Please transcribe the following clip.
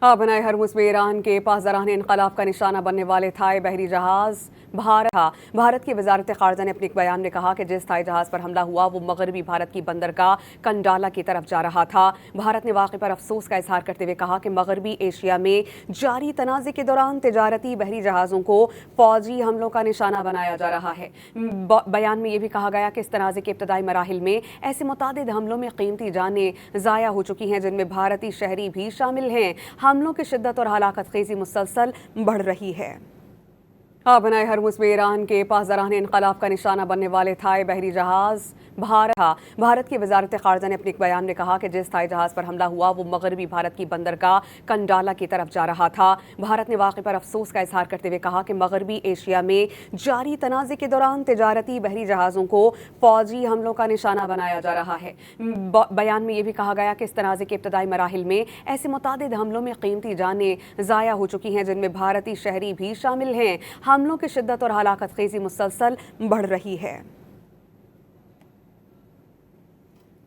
بنائے ہرمز میں ایران کے پاسداران انقلاب کا نشانہ بننے والے تھائی بحری جہاز بھارت کی وزارت خارجہ نے اپنے ایک بیان میں کہا کہ جس تھائی جہاز پر حملہ ہوا وہ مغربی بھارت کی بندرگاہ کنڈالا کی طرف جا رہا تھا۔ بھارت نے واقعے پر افسوس کا اظہار کرتے ہوئے کہا کہ مغربی ایشیا میں جاری تنازع کے دوران تجارتی بحری جہازوں کو فوجی حملوں کا نشانہ بنایا جا رہا ہے۔ بیان میں یہ بھی کہا گیا کہ اس تنازع کے ابتدائی مراحل میں ایسے متعدد حملوں میں قیمتی جانیں ضائع ہو چکی ہیں جن میں بھارتی شہری بھی شامل ہیں۔ حملوں کی شدت اور ہلاکت خیزی مسلسل بڑھ رہی ہے۔ بنائے ہرمز میں ایران کے پاسداران انقلاب کا نشانہ بننے والے تھائی بحری جہاز بھارت کی وزارت خارجہ نے اپنے ایک بیان میں کہا کہ جس تھائی جہاز پر حملہ ہوا وہ مغربی بھارت کی بندرگاہ کنڈالا کی طرف جا رہا تھا۔ بھارت نے واقعے پر افسوس کا اظہار کرتے ہوئے کہا کہ مغربی ایشیا میں جاری تنازع کے دوران تجارتی بحری جہازوں کو فوجی حملوں کا نشانہ بنایا جا رہا ہے۔ بیان میں یہ بھی کہا گیا کہ اس تنازع کے ابتدائی مراحل میں ایسے متعدد حملوں میں قیمتی جانیں ضائع ہو چکی ہیں جن میں بھارتی شہری بھی شامل ہیں۔ حملوں کی شدت اور ہلاکت خیزی مسلسل بڑھ رہی ہے۔